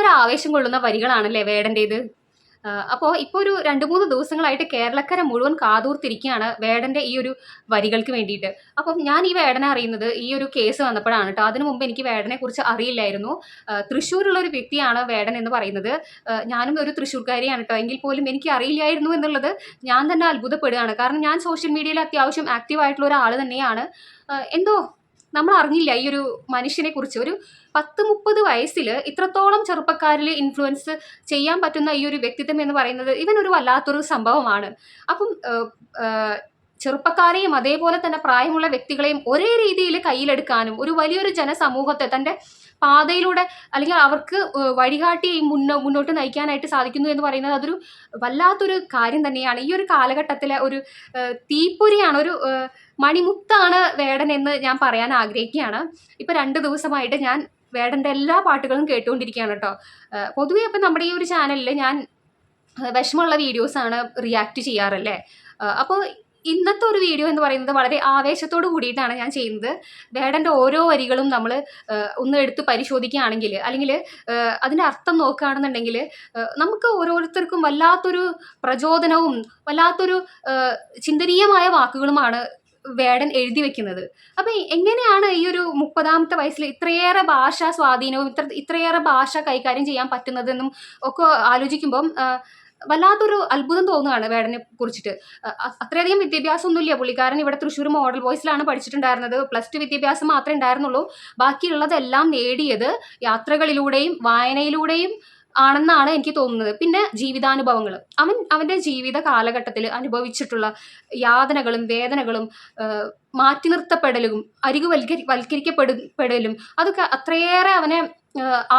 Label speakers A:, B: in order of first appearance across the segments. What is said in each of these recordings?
A: എന്തൊരു ആവേശം കൊള്ളുന്ന വരികളാണല്ലേ വേടൻ്റേത്. അപ്പോൾ ഇപ്പോൾ ഒരു 2-3 ദിവസങ്ങളായിട്ട് കേരളക്കര മുഴുവൻ കാതോർത്തിരിക്കുകയാണ് വേടൻ്റെ ഈ ഒരു വരികൾക്ക് വേണ്ടിയിട്ട്. അപ്പം ഞാൻ ഈ വേടനെ അറിയുന്നത് ഈ ഒരു കേസ് വന്നപ്പോഴാണ് കേട്ടോ. അതിനു മുമ്പ് എനിക്ക് വേടനെ കുറിച്ച് അറിയില്ലായിരുന്നു. തൃശ്ശൂരുള്ള ഒരു വ്യക്തിയാണ് വേടൻ എന്ന് പറയുന്നത്. ഞാനും ഒരു തൃശ്ശൂർക്കാരിയാണ് കേട്ടോ. എങ്കിൽ പോലും എനിക്ക് അറിയില്ലായിരുന്നു എന്നുള്ളത് ഞാൻ തന്നെ അത്ഭുതപ്പെടുകയാണ്. കാരണം ഞാൻ സോഷ്യൽ മീഡിയയിൽ അത്യാവശ്യം ആക്റ്റീവ് ആയിട്ടുള്ള ഒരാൾ തന്നെയാണ്. എന്തോ നമ്മൾ അറിഞ്ഞില്ല ഈ ഒരു മനുഷ്യനെ കുറിച്ച്. ഒരു 10-30 വയസ്സിൽ ഇത്രത്തോളം ചെറുപ്പക്കാരിൽ ഇൻഫ്ലുവൻസ് ചെയ്യാൻ പറ്റുന്ന ഈ ഒരു വ്യക്തിത്വം എന്ന് പറയുന്നത് ഇവനൊരു വല്ലാത്തൊരു സംഭവമാണ്. അപ്പം ചെറുപ്പക്കാരെയും അതേപോലെ തന്നെ പ്രായമുള്ള വ്യക്തികളെയും ഒരേ രീതിയിൽ കയ്യിലെടുക്കാനും ഒരു വലിയൊരു ജനസമൂഹത്തെ തൻ്റെ പാതയിലൂടെ അല്ലെങ്കിൽ അവർക്ക് വഴികാട്ടി മുന്നോട്ട് നയിക്കാനായിട്ട് സാധിക്കുന്നു എന്ന് പറയുന്നത് അതൊരു വല്ലാത്തൊരു കാര്യം തന്നെയാണ്. ഈ ഒരു കാലഘട്ടത്തിലെ ഒരു തീപ്പൊരിയാണ്, ഒരു മണിമുത്താണ് വേടൻ എന്ന് ഞാൻ പറയാൻ ആഗ്രഹിക്കുകയാണ്. ഇപ്പം 2 ദിവസമായിട്ട് ഞാൻ വേടൻ്റെ എല്ലാ പാട്ടുകളും കേട്ടുകൊണ്ടിരിക്കുകയാണ് കേട്ടോ. പൊതുവേ അപ്പം നമ്മുടെ ഈ ഒരു ചാനലിൽ ഞാൻ വിഷമമുള്ള വീഡിയോസാണ് റിയാക്ട് ചെയ്യാറല്ലേ. അപ്പോൾ ഇന്നത്തെ ഒരു വീഡിയോ എന്ന് പറയുന്നത് വളരെ ആവേശത്തോട് കൂടിയിട്ടാണ് ഞാൻ ചെയ്യുന്നത്. വേടൻ്റെ ഓരോ വരികളും നമ്മൾ ഒന്ന് എടുത്ത് പരിശോധിക്കുകയാണെങ്കിൽ അല്ലെങ്കിൽ അതിൻ്റെ അർത്ഥം നോക്കുകയാണെന്നുണ്ടെങ്കിൽ നമുക്ക് ഓരോരുത്തർക്കും വല്ലാത്തൊരു പ്രചോദനവും വല്ലാത്തൊരു ചിന്തനീയമായ വാക്കുകളുമാണ് വേടൻ എഴുതി വെക്കുന്നത്. അപ്പം എങ്ങനെയാണ് ഈ ഒരു 30ാമത്തെ വയസ്സിൽ ഇത്രയേറെ ഭാഷാ സ്വാധീനവും ഇത്രയേറെ ഭാഷ കൈകാര്യം ചെയ്യാൻ പറ്റുന്നതെന്നും ഒക്കെ ആലോചിക്കുമ്പം വല്ലാത്തൊരു അത്ഭുതം തോന്നുകയാണ് വേടനെ കുറിച്ചിട്ട്. അത്രയധികം വിദ്യാഭ്യാസമൊന്നുമില്ല പുള്ളിക്കാരൻ. ഇവിടെ തൃശ്ശൂർ മോഡൽ വോയിസിലാണ് പഠിച്ചിട്ടുണ്ടായിരുന്നത്. +2 വിദ്യാഭ്യാസം മാത്രമേ ഉണ്ടായിരുന്നുള്ളൂ. ബാക്കിയുള്ളതെല്ലാം നേടിയത് യാത്രകളിലൂടെയും വായനയിലൂടെയും ആണെന്നാണ് എനിക്ക് തോന്നുന്നത്. പിന്നെ ജീവിതാനുഭവങ്ങൾ, അവൻ്റെ ജീവിത കാലഘട്ടത്തിൽ അനുഭവിച്ചിട്ടുള്ള യാതനകളും വേദനകളും മാറ്റി നിർത്തപ്പെടലും വൽക്കരിക്കപ്പെടലും അതൊക്കെ അത്രയേറെ അവനെ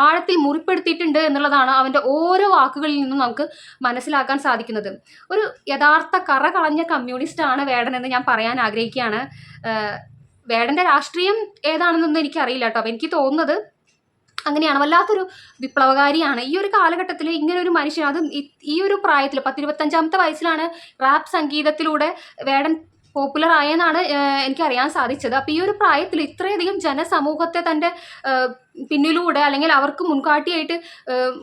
A: ആഴത്തിൽ മുറിപ്പെടുത്തിയിട്ടുണ്ട് എന്നുള്ളതാണ് അവൻ്റെ ഓരോ വാക്കുകളിൽ നിന്നും നമുക്ക് മനസ്സിലാക്കാൻ സാധിക്കുന്നത്. ഒരു യഥാർത്ഥ കറ കളഞ്ഞ കമ്മ്യൂണിസ്റ്റാണ് വേടൻ എന്ന് ഞാൻ പറയാൻ ആഗ്രഹിക്കുകയാണ്. വേടൻ്റെ രാഷ്ട്രീയം ഏതാണെന്നൊന്നും എനിക്കറിയില്ല കേട്ടോ. അപ്പം എനിക്ക് തോന്നുന്നത് അങ്ങനെയാണ്. വല്ലാത്തൊരു വിപ്ലവകാരിയാണ്. ഈ ഒരു കാലഘട്ടത്തിൽ ഇങ്ങനെ ഒരു മനുഷ്യൻ, അതും ഈ ഒരു പ്രായത്തിൽ 10-25ാമത്തെ വയസ്സിലാണ് റാപ്പ് സംഗീതത്തിലൂടെ വേടൻ പോപ്പുലർ ആയെന്നാണ് എനിക്കറിയാൻ സാധിച്ചത്. അപ്പോൾ ഈ ഒരു പ്രായത്തിൽ ഇത്രയധികം ജനസമൂഹത്തെ തൻ്റെ പിന്നിലൂടെ അല്ലെങ്കിൽ അവർക്ക് മുൻകാട്ടിയായിട്ട്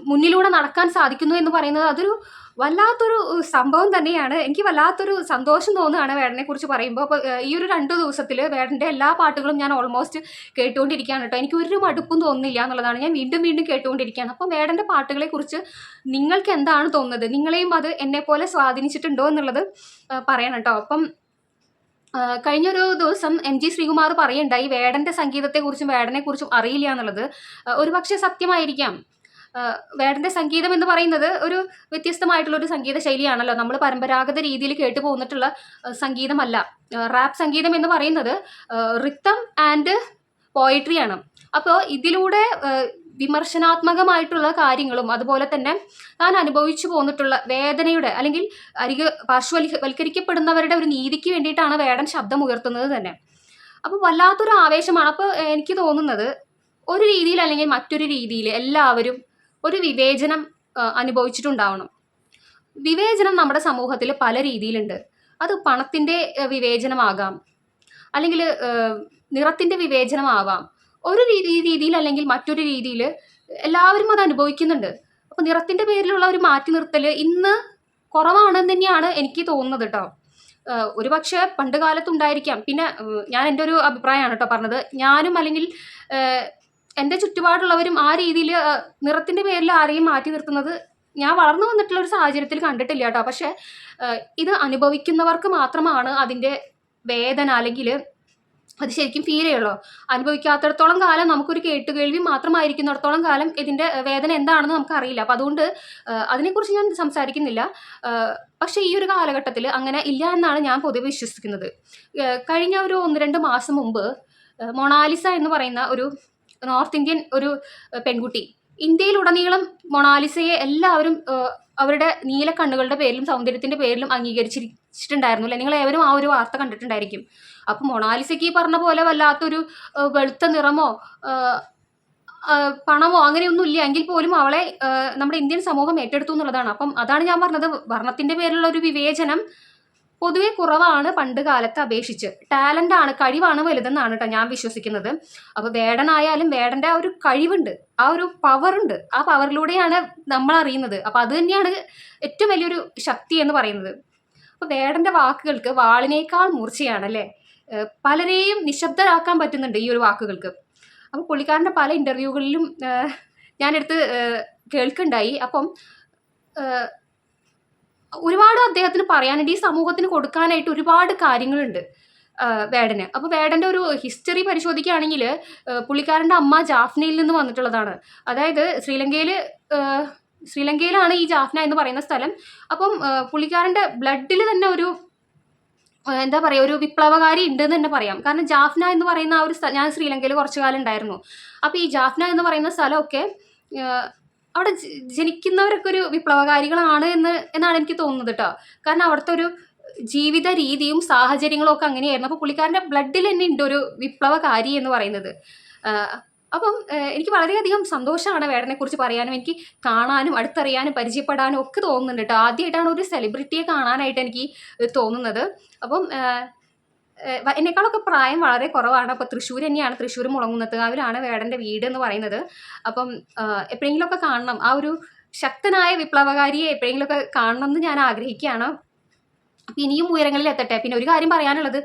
A: മുന്നിലൂടെ നടക്കാൻ സാധിക്കുന്നു എന്ന് പറയുന്നത് അതൊരു വല്ലാത്തൊരു സംഭവം തന്നെയാണ്. എനിക്ക് വല്ലാത്തൊരു സന്തോഷം തോന്നുകയാണ് വേടനെ കുറിച്ച് പറയുമ്പോൾ. അപ്പോൾ ഈ ഒരു 2 ദിവസത്തിൽ വേടൻ്റെ എല്ലാ പാട്ടുകളും ഞാൻ ഓൾമോസ്റ്റ് കേട്ടുകൊണ്ടിരിക്കുകയാണ് കേട്ടോ. എനിക്ക് ഒരു മടുപ്പും തോന്നുന്നില്ല എന്നുള്ളതാണ്. ഞാൻ വീണ്ടും വീണ്ടും കേട്ടുകൊണ്ടിരിക്കുകയാണ്. അപ്പം വേടൻ്റെ പാട്ടുകളെ കുറിച്ച് നിങ്ങൾക്ക് എന്താണ് തോന്നുന്നത്? നിങ്ങളെയും അത് എന്നെപ്പോലെ സ്വാധീനിച്ചിട്ടുണ്ടോ എന്നുള്ളത് പറയണം കേട്ടോ. അപ്പം കഴിഞ്ഞൊരു ദിവസം MG ശ്രീകുമാർ പറയുണ്ടായി വേടൻ്റെ സംഗീതത്തെക്കുറിച്ചും വേടനെക്കുറിച്ചും അറിയില്ല എന്നുള്ളത്. ഒരുപക്ഷെ സത്യമായിരിക്കാം. വേടൻ്റെ സംഗീതം എന്ന് പറയുന്നത് ഒരു വ്യത്യസ്തമായിട്ടുള്ളൊരു സംഗീത ശൈലിയാണല്ലോ. നമ്മൾ പരമ്പരാഗത രീതിയിൽ കേട്ടു പോന്നിട്ടുള്ള സംഗീതമല്ല. റാപ്പ് സംഗീതം എന്ന് പറയുന്നത് റിത്തം ആൻഡ് പോയിട്രിയാണ്. അപ്പോൾ ഇതിലൂടെ വിമർശനാത്മകമായിട്ടുള്ള കാര്യങ്ങളും അതുപോലെ തന്നെ താൻ അനുഭവിച്ചു പോന്നിട്ടുള്ള വേദനയുടെ അല്ലെങ്കിൽ പാർശ്വവൽക്കരിക്കപ്പെടുന്നവരുടെ ഒരു നീതിക്ക് വേണ്ടിയിട്ടാണ് വേടൻ ശബ്ദം ഉയർത്തുന്നത് തന്നെ. അപ്പോൾ വല്ലാത്തൊരു ആവേശമാണ്. അപ്പോൾ എനിക്ക് തോന്നുന്നത് ഒരു രീതിയിൽ അല്ലെങ്കിൽ മറ്റൊരു രീതിയിൽ എല്ലാവരും ഒരു വിവേചനം അനുഭവിച്ചിട്ടുണ്ടാവണം. വിവേചനം നമ്മുടെ സമൂഹത്തിൽ പല രീതിയിലുണ്ട്. അത് പണത്തിൻ്റെ വിവേചനമാകാം, അല്ലെങ്കിൽ നിറത്തിൻ്റെ വിവേചനമാവാം. ഒരു രീതിയിൽ അല്ലെങ്കിൽ മറ്റൊരു രീതിയിൽ എല്ലാവരും അത് അനുഭവിക്കുന്നുണ്ട്. അപ്പോൾ നിറത്തിൻ്റെ പേരിലുള്ള ഒരു മാറ്റി നിർത്തൽ ഇന്ന് കുറവാണെന്ന് തന്നെയാണ് എനിക്ക് തോന്നുന്നത് കേട്ടോ. ഒരു പക്ഷേ പണ്ട് കാലത്തുണ്ടായിരിക്കാം. പിന്നെ ഞാൻ എൻ്റെ ഒരു അഭിപ്രായമാണ് കേട്ടോ പറഞ്ഞത്. ഞാനും അല്ലെങ്കിൽ എൻ്റെ ചുറ്റുപാടുള്ളവരും ആ രീതിയിൽ നിറത്തിൻ്റെ പേരിൽ ആരെയും മാറ്റി നിർത്തുന്നത് ഞാൻ വളർന്നു വന്നിട്ടുള്ള ഒരു സാഹചര്യത്തിൽ കണ്ടിട്ടില്ല കേട്ടോ. പക്ഷേ ഇത് അനുഭവിക്കുന്നവർക്ക് മാത്രമാണ് അതിൻ്റെ വേദന അല്ലെങ്കിൽ അത് ശരിക്കും ഫീൽ ചെയ്യുള്ളൂ. അനുഭവിക്കാത്തിടത്തോളം കാലം നമുക്കൊരു കേട്ടുകേൾവി മാത്രമായിരിക്കുന്നിടത്തോളം കാലം ഇതിൻ്റെ വേദന എന്താണെന്ന് നമുക്കറിയില്ല. അപ്പോൾ അതുകൊണ്ട് അതിനെക്കുറിച്ച് ഞാൻ സംസാരിക്കുന്നില്ല. പക്ഷേ ഈ ഒരു കാലഘട്ടത്തിൽ അങ്ങനെ ഇല്ല എന്നാണ് ഞാൻ പൊതുവെ വിശ്വസിക്കുന്നത്. കഴിഞ്ഞ ഒരു 1-2 മാസം മുമ്പ് മൊണാലിസ എന്ന് പറയുന്ന ഒരു നോർത്ത് ഇന്ത്യൻ ഒരു പെൺകുട്ടി, ഇന്ത്യയിലുടനീളം മൊണാലിസയെ എല്ലാവരും അവരുടെ നീലക്കണ്ണുകളുടെ പേരിലും സൗന്ദര്യത്തിൻ്റെ പേരിലും അംഗീകരിച്ചിട്ടുണ്ടായിരുന്നു അല്ലേ? നിങ്ങൾ ഏവരും ആ ഒരു വാർത്ത കണ്ടിട്ടുണ്ടായിരിക്കും. അപ്പം മൊണാലിസയ്ക്ക് ഈ പറഞ്ഞ പോലെ വല്ലാത്തൊരു വെളുത്ത നിറമോ പണമോ അങ്ങനെയൊന്നും ഇല്ല എങ്കിൽ പോലും അവളെ നമ്മുടെ ഇന്ത്യൻ സമൂഹം ഏറ്റെടുത്തു എന്നുള്ളതാണ്. അപ്പം അതാണ് ഞാൻ പറഞ്ഞത്, വർണ്ണത്തിൻ്റെ പേരിലുള്ള ഒരു വിവേചനം പൊതുവെ കുറവാണ് പണ്ട് കാലത്തെ അപേക്ഷിച്ച്. ടാലൻ്റാണ്, കഴിവാണ് വലുതെന്നാണ് കേട്ടോ ഞാൻ വിശ്വസിക്കുന്നത്. അപ്പോൾ വേടനായാലും വേടൻ്റെ ആ ഒരു കഴിവുണ്ട്, ആ ഒരു പവറുണ്ട്, ആ പവറിലൂടെയാണ് നമ്മൾ അറിയുന്നത്. അപ്പോൾ അത് തന്നെയാണ് ഏറ്റവും വലിയൊരു ശക്തി എന്ന് പറയുന്നത്. അപ്പോൾ വേടൻ്റെ വാക്കുകൾക്ക് വാളിനേക്കാൾ മൂർച്ചയാണല്ലേ. പലരെയും നിശബ്ദരാക്കാൻ പറ്റുന്നുണ്ട് ഈ ഒരു വാക്കുകൾക്ക്. അപ്പോൾ പുള്ളിക്കാരൻ്റെ പല ഇൻ്റർവ്യൂകളിലും ഞാനെടുത്ത് കേൾക്കുന്നുണ്ടായി. അപ്പം ഒരുപാട് അദ്ദേഹത്തിന് പറയാനുണ്ട്, ഈ സമൂഹത്തിന് കൊടുക്കാനായിട്ട് ഒരുപാട് കാര്യങ്ങളുണ്ട് വേടന്. അപ്പോൾ വേടൻ്റെ ഒരു ഹിസ്റ്ററി പരിശോധിക്കുകയാണെങ്കിൽ പുള്ളിക്കാരൻ്റെ അമ്മ ജാഫ്നയിൽ നിന്ന് വന്നിട്ടുള്ളതാണ്. അതായത് ശ്രീലങ്കയിലാണ് ഈ ജാഫ്ന എന്ന് പറയുന്ന സ്ഥലം. അപ്പം പുള്ളിക്കാരൻ്റെ ബ്ലഡിൽ തന്നെ ഒരു എന്താ പറയുക, ഒരു വിപ്ലവകാരി ഉണ്ടെന്ന് തന്നെ പറയാം. കാരണം ജാഫ്ന എന്ന് പറയുന്ന ആ ഒരു ഞാൻ ശ്രീലങ്കയിൽ കുറച്ചു കാലം ഉണ്ടായിരുന്നു. അപ്പോൾ ഈ ജാഫ്ന എന്ന് പറയുന്ന സ്ഥലമൊക്കെ അവിടെ ജനിക്കുന്നവരൊക്കെ ഒരു വിപ്ലവകാരികളാണ് എന്നാണ് എനിക്ക് തോന്നുന്നത് കേട്ടോ. കാരണം അവിടുത്തെ ഒരു ജീവിത രീതിയും സാഹചര്യങ്ങളും ഒക്കെ അങ്ങനെയായിരുന്നു. അപ്പോൾ പുള്ളിക്കാരൻ്റെ ബ്ലഡിൽ തന്നെ ഉണ്ട് ഒരു വിപ്ലവകാരി എന്ന് പറയുന്നത്. അപ്പം എനിക്ക് വളരെയധികം സന്തോഷമാണ് വേടനെക്കുറിച്ച് പറയാനും എനിക്ക് കാണാനും അടുത്തറിയാനും പരിചയപ്പെടാനും ഒക്കെ തോന്നുന്നുണ്ട് കേട്ടോ. ആദ്യമായിട്ടാണ് ഒരു സെലിബ്രിറ്റിയെ കാണാനായിട്ട് എനിക്ക് തോന്നുന്നത്. അപ്പം എന്നെക്കാളൊക്കെ പ്രായം വളരെ കുറവാണ്. അപ്പോൾ തൃശ്ശൂർ തന്നെയാണ്, തൃശ്ശൂർ മുളങ്ങുന്നത്തുകാവിലാണ് വേടൻ്റെ വീട് എന്ന് പറയുന്നത്. അപ്പം എപ്പോഴെങ്കിലുമൊക്കെ കാണണം, ആ ഒരു ശക്തനായ വിപ്ലവകാരിയെ എപ്പോഴെങ്കിലുമൊക്കെ കാണണം എന്ന് ഞാൻ ആഗ്രഹിക്കുകയാണ്. അപ്പം ഇനിയും ഉയരങ്ങളിൽ എത്തട്ടെ. പിന്നെ ഒരു കാര്യം പറയാനുള്ളത്,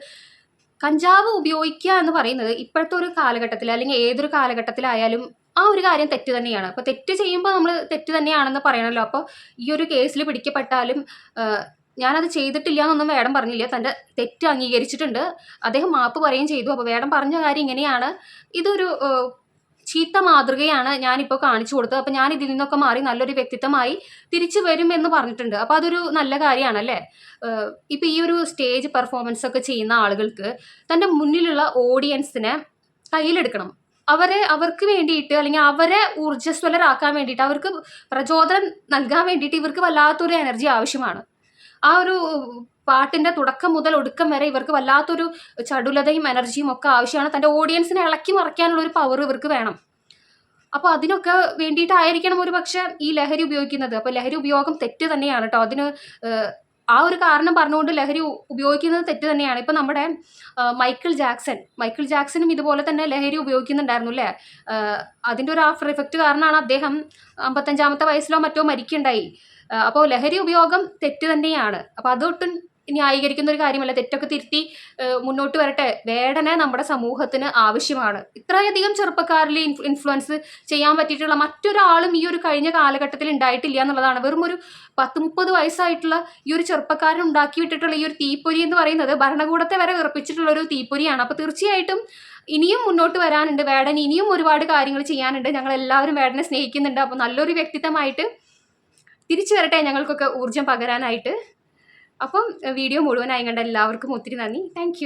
A: കഞ്ചാവ് ഉപയോഗിക്കുക എന്ന് പറയുന്നത് ഇപ്പോഴത്തെ ഒരു കാലഘട്ടത്തിൽ അല്ലെങ്കിൽ ഏതൊരു കാലഘട്ടത്തിലായാലും ആ ഒരു കാര്യം തെറ്റ് തന്നെയാണ്. അപ്പോൾ തെറ്റ് ചെയ്യുമ്പോൾ നമ്മൾ തെറ്റ് തന്നെയാണെന്ന് പറയണമല്ലോ. അപ്പോൾ ഈ ഒരു കേസിൽ പിടിക്കപ്പെട്ടാലും ഞാനത് ചെയ്തിട്ടില്ല എന്നൊന്നും വേടൻ പറഞ്ഞില്ല, തൻ്റെ തെറ്റ് അംഗീകരിച്ചിട്ടുണ്ട്, അദ്ദേഹം മാപ്പ് പറയുകയും ചെയ്തു. അപ്പോൾ വേടൻ പറഞ്ഞ കാര്യം ഇങ്ങനെയാണ്, ഇതൊരു ചീത്ത മാതൃകയാണ് ഞാനിപ്പോൾ കാണിച്ചു കൊടുത്തത്, അപ്പോൾ ഞാൻ ഇതിൽ നിന്നൊക്കെ മാറി നല്ലൊരു വ്യക്തിത്വമായി തിരിച്ചു വരും എന്ന് പറഞ്ഞിട്ടുണ്ട്. അപ്പോൾ അതൊരു നല്ല കാര്യമാണല്ലേ. ഇപ്പോൾ ഈ ഒരു സ്റ്റേജ് പെർഫോമൻസ് ഒക്കെ ചെയ്യുന്ന ആളുകൾക്ക് തൻ്റെ മുന്നിലുള്ള ഓഡിയൻസിനെ കയ്യിലെടുക്കണം. അവർക്ക് വേണ്ടിയിട്ട് അല്ലെങ്കിൽ അവരെ ഊർജ്ജസ്വലരാക്കാൻ വേണ്ടിയിട്ട്, അവർക്ക് പ്രചോദനം നൽകാൻ വേണ്ടിയിട്ട് ഇവർക്ക് വല്ലാത്തൊരു എനർജി ആവശ്യമാണ്. ആ ഒരു പാട്ടിൻ്റെ തുടക്കം മുതൽ ഒടുക്കം വരെ ഇവർക്ക് വല്ലാത്തൊരു ചടുലതയും എനർജിയും ഒക്കെ ആവശ്യമാണ്. തൻ്റെ ഓഡിയൻസിനെ ഇളക്കി മറിക്കാനുള്ളൊരു പവർ ഇവർക്ക് വേണം. അപ്പോൾ അതിനൊക്കെ വേണ്ടിയിട്ടായിരിക്കണം ഒരു പക്ഷേ ഈ ലഹരി ഉപയോഗിക്കുന്നത്. അപ്പോൾ ലഹരി ഉപയോഗം തെറ്റ് തന്നെയാണ് കേട്ടോ. അതിന് ആ ഒരു കാരണം പറഞ്ഞുകൊണ്ട് ലഹരി ഉപയോഗിക്കുന്നത് തെറ്റ് തന്നെയാണ്. ഇപ്പം നമ്മുടെ മൈക്കിൾ ജാക്സനും ഇതുപോലെ തന്നെ ലഹരി ഉപയോഗിക്കുന്നുണ്ടായിരുന്നു അല്ലേ. അതിൻ്റെ ഒരു ആഫ്റ്റർ എഫക്റ്റ് കാരണമാണ് അദ്ദേഹം 55-ാമത്തെ വയസ്സിലോ മറ്റോ മരിക്കുകയുണ്ടായി. അപ്പോൾ ലഹരി ഉപയോഗം തെറ്റ് തന്നെയാണ്. അപ്പോൾ അതൊട്ടും ന്യായീകരിക്കുന്ന ഒരു കാര്യമല്ല. തെറ്റൊക്കെ തിരുത്തി മുന്നോട്ട് വരട്ടെ. വേടനെ നമ്മുടെ സമൂഹത്തിന് ആവശ്യമാണ്. ഇത്രയധികം ചെറുപ്പക്കാരിൽ ഇൻഫ്ലുവൻസ് ചെയ്യാൻ പറ്റിയിട്ടുള്ള മറ്റൊരാളും ഈ ഒരു കഴിഞ്ഞ കാലഘട്ടത്തിൽ ഉണ്ടായിട്ടില്ല എന്നുള്ളതാണ്. വെറും ഒരു 10-30 വയസ്സായിട്ടുള്ള ഈ ഒരു ചെറുപ്പക്കാരൻ ഉണ്ടാക്കി വിട്ടിട്ടുള്ള ഈ ഒരു തീപ്പൊരി എന്ന് പറയുന്നത് ഭരണകൂടത്തെ വരെ വിറപ്പിച്ചിട്ടുള്ള ഒരു തീപ്പൊരിയാണ്. അപ്പോൾ തീർച്ചയായിട്ടും ഇനിയും മുന്നോട്ട് വരാനുണ്ട്. വേടൻ ഇനിയും ഒരുപാട് കാര്യങ്ങൾ ചെയ്യാനുണ്ട്. ഞങ്ങളെല്ലാവരും വേടനെ സ്നേഹിക്കുന്നുണ്ട്. അപ്പോൾ നല്ലൊരു വ്യക്തിത്വമായിട്ട് തിരിച്ചു വരട്ടെ ഞങ്ങൾക്കൊക്കെ ഊർജ്ജം പകരാനായിട്ട്. അപ്പം വീഡിയോ മുഴുവനായി കണ്ട എല്ലാവർക്കും ഒത്തിരി നന്ദി. താങ്ക്